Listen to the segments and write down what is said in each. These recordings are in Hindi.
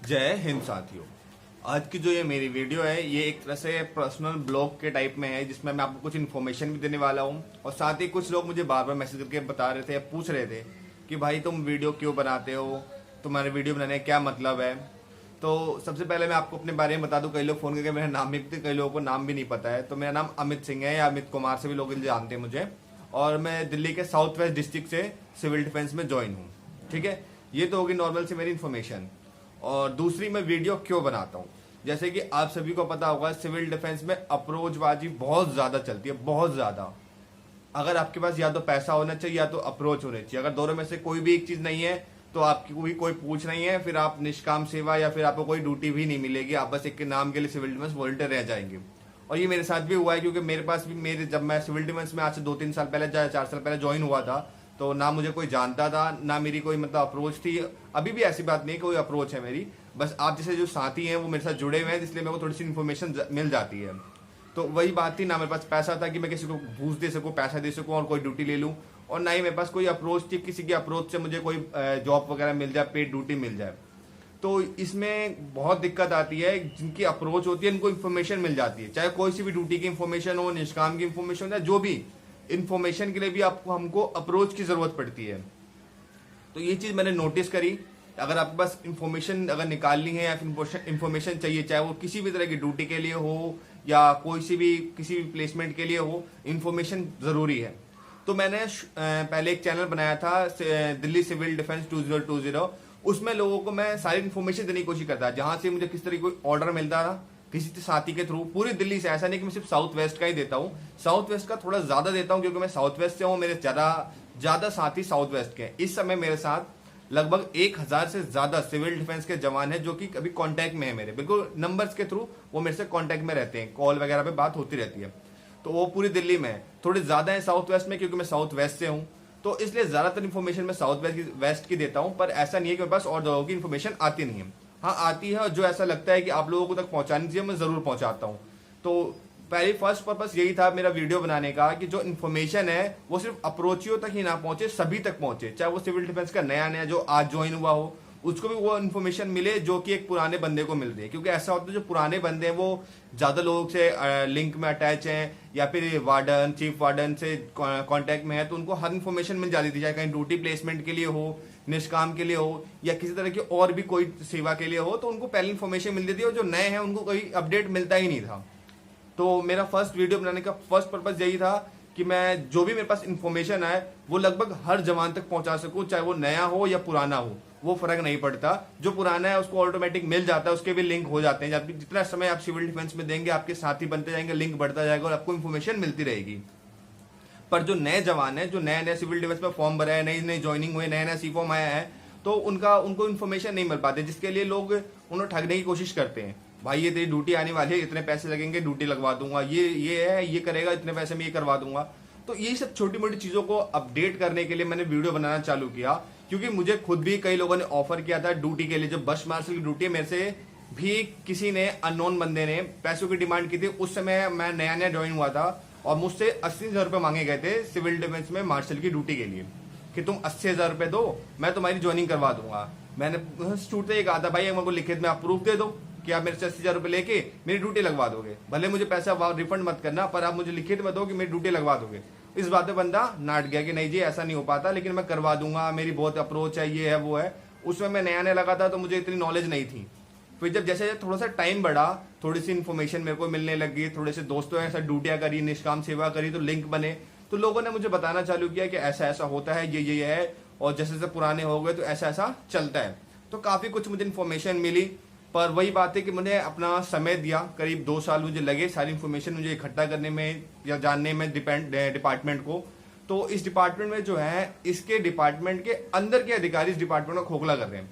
जय हिंद साथियों। आज की जो ये मेरी वीडियो है ये एक तरह से पर्सनल ब्लॉग के टाइप में है, जिसमें मैं आपको कुछ इन्फॉर्मेशन भी देने वाला हूँ। और साथ ही कुछ लोग मुझे बार बार मैसेज करके बता रहे थे, पूछ रहे थे कि भाई तुम वीडियो क्यों बनाते हो, तुम्हारे वीडियो बनाने का क्या मतलब है। तो सबसे पहले मैं आपको अपने बारे में बता दूं, कई लोग फोन करके मेरा नाम भी, कई लोगों को नाम भी नहीं पता है। तो मेरा नाम अमित सिंह है, या अमित कुमार से भी लोग जानते हैं मुझे। और मैं दिल्ली के साउथ वेस्ट डिस्ट्रिक्ट से सिविल डिफेंस में ज्वाइन हूँ। ठीक है, ये तो होगी नॉर्मल से मेरी इन्फॉर्मेशन। और दूसरी, मैं वीडियो क्यों बनाता हूँ। जैसे कि आप सभी को पता होगा, सिविल डिफेंस में अप्रोचबाजी बहुत ज्यादा चलती है, बहुत ज्यादा। अगर आपके पास या तो पैसा होना चाहिए या तो अप्रोच होना चाहिए। अगर दोनों में से कोई भी एक चीज नहीं है तो आपकी कोई पूछ नहीं है, फिर आप निष्काम सेवा या फिर आपको कोई ड्यूटी भी नहीं मिलेगी, आप बस एक के नाम के लिए सिविल डिफेंस वॉलंटियर रह जाएंगे। और ये मेरे साथ भी हुआ है, क्योंकि मेरे पास भी जब मैं सिविल डिफेंस में आज से 2-3 साल पहले, 4 साल पहले ज्वाइन हुआ था, तो ना मुझे कोई जानता था, ना मेरी कोई मतलब अप्रोच थी। अभी भी ऐसी बात नहीं है, कोई अप्रोच है मेरी, बस आप जैसे जो साथी हैं वो मेरे साथ जुड़े हुए हैं, इसलिए मेरे को थोड़ी सी इन्फॉर्मेशन मिल जाती है। तो वही बात थी, ना मेरे पास पैसा था कि मैं किसी को घूस दे सकूं, पैसा दे सकूं और कोई ड्यूटी ले लूं, और ना ही मेरे पास कोई अप्रोच थी, किसी की अप्रोच से मुझे कोई जॉब वगैरह मिल जाए, पेड ड्यूटी मिल जाए। तो इसमें बहुत दिक्कत आती है। जिनकी अप्रोच होती है उनको इन्फॉर्मेशन मिल जाती है, चाहे कोई सी भी ड्यूटी की इन्फॉर्मेशन हो, निष्काम की इन्फॉर्मेशन हो, जो भी इन्फॉर्मेशन के लिए भी आपको हमको अप्रोच की जरूरत पड़ती है। तो ये चीज मैंने नोटिस करी। अगर आपके पास इन्फॉर्मेशन अगर निकालनी है या फिर इन्फॉर्मेशन चाहिए, चाहे वो किसी भी तरह की ड्यूटी के लिए हो या किसी भी प्लेसमेंट के लिए हो, इन्फॉर्मेशन जरूरी है। तो मैंने पहले एक चैनल बनाया था, दिल्ली सिविल डिफेंस 2020। उसमें लोगों को मैं सारी इन्फॉर्मेशन देने की कोशिश करता, जहां से मुझे किस तरह कोई ऑर्डर मिलता था किसी साथी के थ्रू, पूरी दिल्ली से। ऐसा नहीं कि मैं सिर्फ साउथ वेस्ट का ही देता हूँ, साउथ वेस्ट का थोड़ा ज्यादा देता हूँ, क्योंकि मैं साउथ वेस्ट से हूँ, मेरे ज्यादा साथी साउथ वेस्ट के हैं। इस समय मेरे साथ लगभग 1000 से ज्यादा सिविल डिफेंस के जवान हैं, जो कि अभी कांटेक्ट में है मेरे, बिल्कुल नंबर्स के थ्रू वो मेरे से कांटेक्ट में रहते हैं, कॉल वगैरह पे बात होती रहती है। तो वो पूरी दिल्ली में है, थोड़े ज्यादा है साउथ वेस्ट में, क्योंकि मैं साउथ वेस्ट से हूँ, तो इसलिए ज्यादातर इन्फॉर्मेशन मैं साउथ वेस्ट की देता हूँ। पर ऐसा नहीं है कि मेरे पास और जगहों की इन्फॉर्मेशन आती नहीं है, हाँ आती है, और जो ऐसा लगता है कि आप लोगों को तक पहुंचानी चाहिए मैं जरूर पहुंचाता हूँ। तो पहले फर्स्ट पर्पस यही था मेरा वीडियो बनाने का, कि जो इन्फॉर्मेशन है वो सिर्फ अप्रोचियों तक ही ना पहुंचे, सभी तक पहुंचे। चाहे वो सिविल डिफेंस का नया जो आज ज्वाइन हुआ हो, उसको भी वो इन्फॉर्मेशन मिले जो कि एक पुराने बंदे को मिल रही है। क्योंकि ऐसा होता है जो पुराने बंदे हैं वो ज्यादा लोगों से लिंक में अटैच हैं, या फिर वार्डन, चीफ वार्डन से कांटेक्ट में है, तो उनको हर इन्फॉर्मेशन मिल जाती थी, चाहे कहीं ड्यूटी प्लेसमेंट के लिए हो, निष्काम के लिए हो, या किसी तरह की और भी कोई सेवा के लिए हो, तो उनको पहले इन्फॉर्मेशन मिलती थी। और जो नए हैं उनको कोई अपडेट मिलता ही नहीं था। तो मेरा फर्स्ट वीडियो बनाने का फर्स्ट पर्पस यही था कि मैं जो भी मेरे पास इन्फॉर्मेशन है वो लगभग हर जवान तक पहुंचा सकूं, चाहे वो नया हो या पुराना हो, वो फर्क नहीं पड़ता। जो पुराना है उसको ऑटोमेटिक मिल जाता है, उसके भी लिंक हो जाते हैं। जितना समय आप सिविल डिफेंस में देंगे, आपके साथी बनते जाएंगे, लिंक बढ़ता जाएगा और आपको इन्फॉर्मेशन मिलती रहेगी। पर जो नए जवान है, जो नए सिविल डिफेंस में फॉर्म भरा है, नई ज्वाइनिंग हुई, नया सी फॉर्म आया है, तो उनको इन्फॉर्मेशन नहीं मिल पाती, जिसके लिए लोग उन्हें ठगने की कोशिश करते हैं। भाई ये तेरी ड्यूटी आने वाली है, इतने पैसे लगेंगे, ड्यूटी लगवा दूंगा, ये करेगा, इतने पैसे में ये करवा दूंगा। तो ये सब छोटी मोटी चीजों को अपडेट करने के लिए मैंने वीडियो बनाना चालू किया। क्योंकि मुझे खुद भी कई लोगों ने ऑफर किया था ड्यूटी के लिए, जो बस मार्शल की ड्यूटी है, मेरे से भी किसी ने, अननोन बंदे ने पैसों की डिमांड की थी। उस समय मैं नया ज्वाइन हुआ था और मुझसे 80,000 रुपए मांगे गए थे सिविल डिफेंस में मार्शल की ड्यूटी के लिए, कि तुम 80,000 रुपए दो, मैं तुम्हारी ज्वाइनिंग करवा दूंगा। मैंने छूटते ही कहा था, भाई मेरे को लिखित में आप प्रूफ दे दो कि आप मेरे से 80,000 रुपए लेके मेरी ड्यूटी लगवा दोगे, भले मुझे पैसा रिफंड मत करना, पर आप मुझे लिखित में दो कि मेरी ड्यूटी लगवा दोगे। इस बात पे बंदा नाट गया कि नहीं जी ऐसा नहीं हो पाता, लेकिन मैं करवा दूंगा, मेरी बहुत अप्रोच है, ये है वो है। उसमें मैं नया लगा था, तो मुझे इतनी नॉलेज नहीं थी। फिर जब जैसे थोड़ा सा टाइम बढ़ा, थोड़ी सी इन्फॉर्मेशन मेरे को मिलने लगी, थोड़े से दोस्तों ने ड्यूटियां करी, निष्काम सेवा करी, तो लिंक बने, तो लोगों ने मुझे बताना चालू किया कि ऐसा ऐसा होता है, ये है, और जैसे जैसे पुराने हो गए तो ऐसा ऐसा चलता है। तो काफी कुछ मुझे इन्फॉर्मेशन मिली। पर वही बात है कि मैंने अपना समय दिया, करीब 2 साल मुझे लगे सारी इन्फॉर्मेशन मुझे इकट्ठा करने में या जानने में डिपार्टमेंट को। तो इस डिपार्टमेंट में जो है, इसके डिपार्टमेंट के अंदर के अधिकारी इस डिपार्टमेंट को खोखला कर रहे हैं।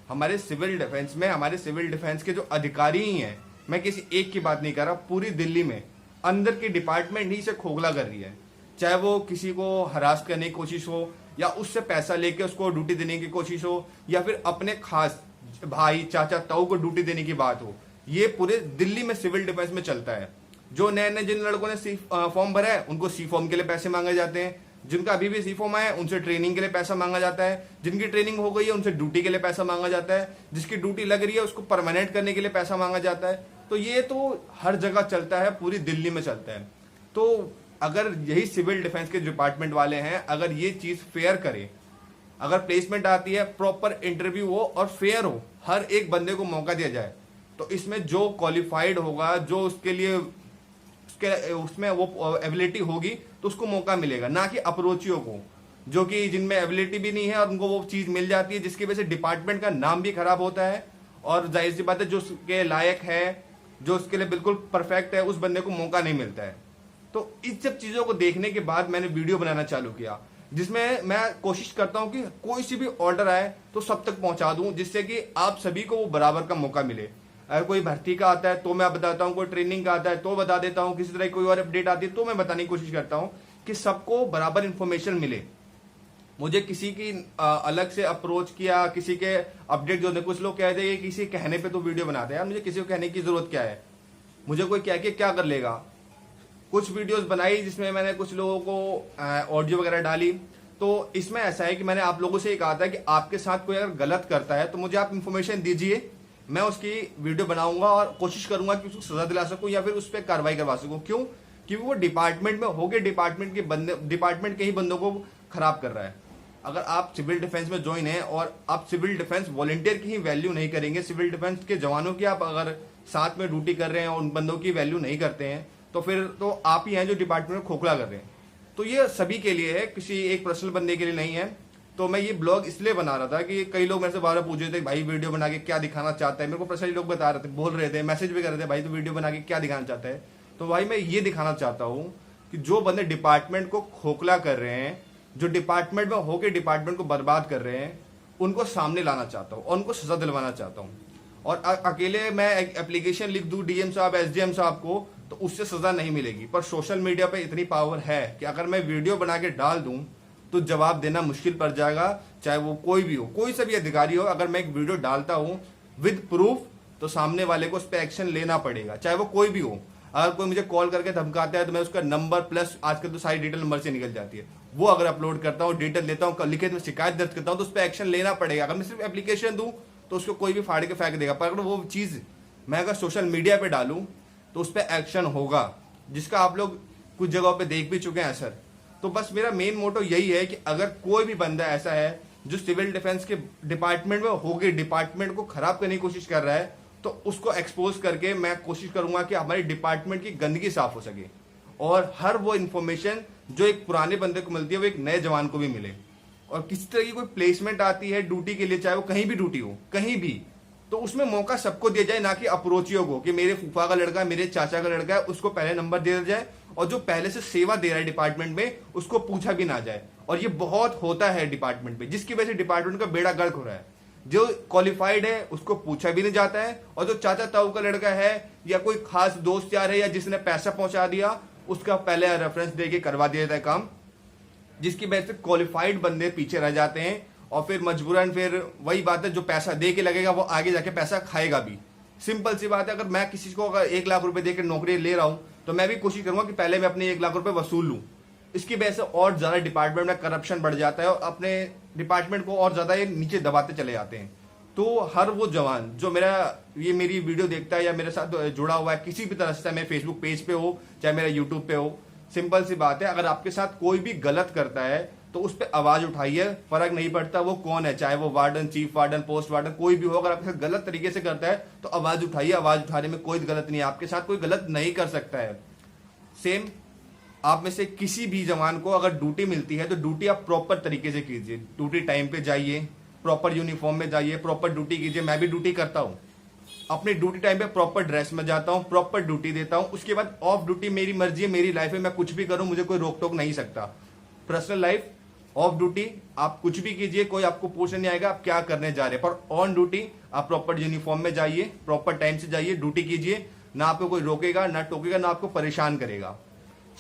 हमारे सिविल डिफेंस में, हमारे सिविल डिफेंस के जो अधिकारी ही हैं, मैं किसी एक की बात नहीं कर रहा, पूरी दिल्ली में अंदर की डिपार्टमेंट ही से खोखला कर रही है। चाहे वो किसी को हरास करने की कोशिश हो, या उससे पैसा लेके उसको ड्यूटी देने की कोशिश हो, या फिर अपने खास भाई, चाचा, ताऊ को ड्यूटी देने की बात हो, ये पूरे दिल्ली में सिविल डिफेंस में चलता है। जो नए जिन लड़कों ने सी फॉर्म भरा है, उनको सी फॉर्म के लिए पैसे मांगे जाते हैं। जिनका अभी भी सी फॉर्म है उनसे ट्रेनिंग के लिए पैसा मांगा जाता है, जिनकी ट्रेनिंग हो गई है उनसे ड्यूटी के लिए पैसा मांगा जाता है, जिसकी ड्यूटी लग रही है उसको परमानेंट करने के लिए पैसा मांगा जाता है। तो ये तो हर जगह चलता है, पूरी दिल्ली में चलता है। तो अगर यही सिविल डिफेंस के डिपार्टमेंट वाले हैं, अगर ये चीज फेयर करे, अगर प्लेसमेंट आती है प्रॉपर इंटरव्यू हो और फेयर हो, हर एक बंदे को मौका दिया जाए, तो इसमें जो क्वालिफाइड होगा, जो उसके लिए उसमें वो एबिलिटी होगी, तो उसको मौका मिलेगा, ना कि अप्रोचियों को जो कि जिनमें एबिलिटी भी नहीं है और उनको वो चीज मिल जाती है, जिसकी वजह से डिपार्टमेंट का नाम भी खराब होता है। और जाहिर सी बात है, जो उसके लायक है, जो उसके लिए बिल्कुल परफेक्ट है, उस बंदे को मौका नहीं मिलता है। तो इस सब चीजों को देखने के बाद मैंने वीडियो बनाना चालू किया, जिसमें मैं कोशिश करता हूं कि कोई सी भी ऑर्डर आए तो सब तक पहुंचा दूं, जिससे कि आप सभी को वो बराबर का मौका मिले। अगर कोई भर्ती का आता है तो मैं बताता हूं, कोई ट्रेनिंग का आता है तो बता देता हूं, किसी तरह कोई और अपडेट आती है तो मैं बताने की कोशिश करता हूं कि सबको बराबर इंफॉर्मेशन मिले। मुझे किसी की अलग से अप्रोच किया, किसी के अपडेट जो कुछ लोग कहते हैं किसी कहने पे तो वीडियो बनाते हैं, यार मुझे किसी को कहने की जरूरत क्या है, मुझे कोई कह के क्या कर लेगा। कुछ वीडियोस बनाई जिसमें मैंने कुछ लोगों को ऑडियो वगैरह डाली, तो इसमें ऐसा है कि मैंने आप लोगों से ये कहा था कि आपके साथ कोई अगर गलत करता है तो मुझे आप इंफॉर्मेशन दीजिए, मैं उसकी वीडियो बनाऊंगा और कोशिश करूंगा कि उसको सजा दिला सकूं या फिर उस पर कार्रवाई करवा सकूं। क्यों? क्योंकि वो डिपार्टमेंट में होके डिपार्टमेंट के ही बंदों को खराब कर रहा है। अगर आप सिविल डिफेंस में ज्वाइन है और आप सिविल डिफेंस वॉलंटियर की ही वैल्यू नहीं करेंगे, सिविल डिफेंस के जवानों की आप अगर साथ में ड्यूटी कर रहे हैं और उन बंदों की वैल्यू नहीं करते हैं, तो फिर तो आप ही हैं जो डिपार्टमेंट में खोखला कर रहे हैं। तो ये सभी के लिए है, किसी एक पर्सनल बंदे के लिए नहीं है। तो मैं ये ब्लॉग इसलिए बना रहा था कि कई लोग मेरे से बार बार पूछ रहे थे भाई वीडियो बना के क्या दिखाना चाहता है। मेरे को पर्सनली लोग बता रहे थे, बोल रहे थे, मैसेज भी कर रहे थे, भाई तो वीडियो बना के क्या दिखाना चाहता है। तो भाई मैं ये दिखाना चाहता हूँ कि जो बंदे डिपार्टमेंट को खोखला कर रहे हैं, जो डिपार्टमेंट में होके डिपार्टमेंट को बर्बाद कर रहे हैं, उनको सामने लाना चाहता हूँ और उनको सजा दिलवाना चाहता हूँ। और अकेले मैं एप्लीकेशन लिख दूं डीएम साहब, एसडीएम साहब को, तो उससे सजा नहीं मिलेगी। पर सोशल मीडिया पे इतनी पावर है कि अगर मैं वीडियो बना के डाल दूं तो जवाब देना मुश्किल पड़ जाएगा, चाहे वो कोई भी हो, कोई सा भी अधिकारी हो। अगर मैं एक वीडियो डालता हूं विद प्रूफ, तो सामने वाले को उस पर एक्शन लेना पड़ेगा, चाहे वो कोई भी हो। अगर कोई मुझे कॉल करके धमकाता है तो मैं उसका नंबर प्लस आजकल तो सारी डिटेल नंबर से निकल जाती है, वो अगर अपलोड करता हूँ, डिटेल देता हूँ, लिखित में शिकायत दर्ज करता हूँ, तो उस पर एक्शन लेना पड़ेगा। अगर मैं सिर्फ एप्लीकेशन दूं तो उसको कोई भी फाड़ के फेंक देगा, पर अगर वो चीज मैं अगर सोशल मीडिया पे डालूं तो उस पर एक्शन होगा, जिसका आप लोग कुछ जगहों पे देख भी चुके हैं असर। तो बस मेरा मेन मोटो यही है कि अगर कोई भी बंदा ऐसा है जो सिविल डिफेंस के डिपार्टमेंट में होके डिपार्टमेंट को खराब करने की कोशिश कर रहा है, तो उसको एक्सपोज करके मैं कोशिश करूंगा कि हमारी डिपार्टमेंट की गंदगी साफ हो सके और हर वो इन्फॉर्मेशन जो एक पुराने बंदे को मिलती है वो एक नए जवान को भी मिले। और किसी तरह की कोई प्लेसमेंट आती है ड्यूटी के लिए, चाहे वो कहीं भी ड्यूटी हो, कहीं भी, तो उसमें मौका सबको दिया जाए, ना कि अप्रोचियों को कि मेरे फूफा का लड़का है, मेरे चाचा का लड़का है, उसको पहले नंबर दे दिया जाए और जो पहले से सेवा दे रहा है डिपार्टमेंट में उसको पूछा भी ना जाए। और ये बहुत होता है डिपार्टमेंट में, जिसकी वजह से डिपार्टमेंट का बेड़ा गर्क हो रहा है। जो क्वालिफाइड है उसको पूछा भी नहीं जाता है, और जो चाचा ताऊ का लड़का है या कोई खास दोस्त यार है या जिसने पैसा पहुंचा दिया, उसका पहले रेफरेंस दे के करवा दिया जाता है काम, जिसकी वजह से क्वालिफाइड बंदे पीछे रह जाते हैं। और फिर मजबूरन फिर वही बात है, जो पैसा दे के लगेगा वो आगे जाके पैसा खाएगा भी। सिंपल सी बात है, अगर मैं किसी को अगर 1 लाख रुपए देकर नौकरी ले रहा हूं तो मैं भी कोशिश करूंगा कि पहले मैं अपने 1 लाख रुपए वसूल लूं। इसकी वजह से और ज्यादा डिपार्टमेंट में करप्शन बढ़ जाता है और अपने डिपार्टमेंट को और ज्यादा ये नीचे दबाते चले जाते हैं। तो हर वो जवान जो मेरी वीडियो देखता है या मेरे साथ जुड़ा हुआ है किसी भी तरह से, चाहे मेरे फेसबुक पेज पे हो चाहे मेरा यूट्यूब पे हो, सिंपल सी बात है, अगर आपके साथ कोई भी गलत करता है तो उस पर आवाज उठाइए। फर्क नहीं पड़ता वो कौन है, चाहे वो warden, chief warden, post warden, कोई भी हो। अगर आपके साथ गलत तरीके से करता है तो आवाज उठाइए। आवाज उठाने में कोई गलत नहीं है, आपके साथ कोई गलत नहीं कर सकता है। सेम आप में से किसी भी जवान को अगर ड्यूटी मिलती है तो ड्यूटी आप प्रॉपर तरीके से कीजिए, ड्यूटी टाइम पे जाइए, प्रॉपर यूनिफॉर्म में जाइए, प्रॉपर ड्यूटी कीजिए। मैं भी ड्यूटी करता हूँ, अपनी ड्यूटी टाइम पे प्रॉपर ड्रेस में जाता हूँ, प्रॉपर ड्यूटी देता हूँ। उसके बाद ऑफ ड्यूटी मेरी मर्जी है, मेरी लाइफ है, मैं कुछ भी करूँ, मुझे कोई रोक टोक नहीं सकता। पर्सनल लाइफ, ऑफ ड्यूटी आप कुछ भी कीजिए, कोई आपको पूछने नहीं आएगा आप क्या करने जा रहे हैं। पर ऑन ड्यूटी आप प्रॉपर यूनिफॉर्म में जाइए, प्रॉपर टाइम से जाइए, ड्यूटी कीजिए, ना आपको कोई रोकेगा ना टोकेगा ना आपको परेशान करेगा।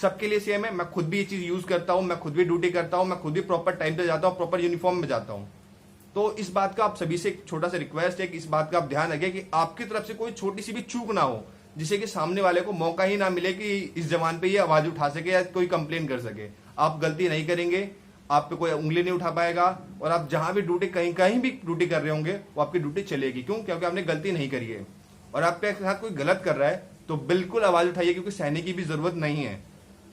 सबके लिए सेम है, मैं खुद भी ये चीज यूज करता हूं, मैं खुद भी ड्यूटी करता हूं, मैं खुद भी प्रॉपर टाइम पे जाता हूं, प्रॉपर यूनिफॉर्म में जाता हूं। तो इस बात का आप सभी से एक छोटा सा रिक्वेस्ट है कि इस बात का आप ध्यान रखें कि आपकी तरफ से कोई छोटी सी भी चूक ना हो, जिससे कि सामने वाले को मौका ही ना मिले कि इस जवान पे ये आवाज उठा सके या कोई कंप्लेन कर सके। आप गलती नहीं करेंगे, आप पे कोई उंगली नहीं उठा पाएगा, और आप जहां भी ड्यूटी कहीं भी ड्यूटी कर रहे होंगे वो आपकी ड्यूटी चलेगी। क्यों? क्योंकि आपने गलती नहीं करी है। और आपके साथ कोई गलत कर रहा है तो बिल्कुल आवाज उठाइए, क्योंकि सहने की भी जरूरत नहीं है।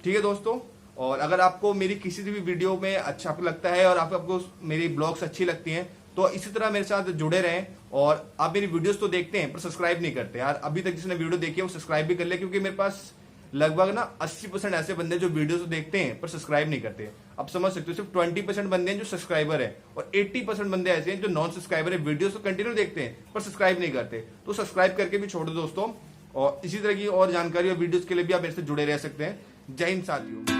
ठीक है दोस्तों, और अगर आपको मेरी किसी भी वीडियो में अच्छा आपको लगता है और आपको मेरी ब्लॉग्स अच्छी लगती हैं तो इसी तरह मेरे साथ जुड़े रहें। और आप मेरी वीडियोस तो देखते हैं पर सब्सक्राइब नहीं करते यार। अभी तक जिसने वीडियो देखी है वो सब्सक्राइब भी कर ले, क्योंकि मेरे पास लगभग ना 80% ऐसे बंदे जो वीडियो तो देखते हैं पर सब्सक्राइब नहीं करते। आप समझ सकते हो, सिर्फ 20% बंदे हैं जो सब्सक्राइबर है और 80% बंदे ऐसे हैं जो नॉन सब्सक्राइबर है, वीडियो तो कंटिन्यू देखते हैं पर सब्सक्राइब नहीं करते। तो सब्सक्राइब करके भी छोड़ दो दोस्तों, और इसी तरह की और जानकारी और वीडियोस के लिए भी आप मेरे से जुड़े रह सकते हैं। जय हिंद साथियों।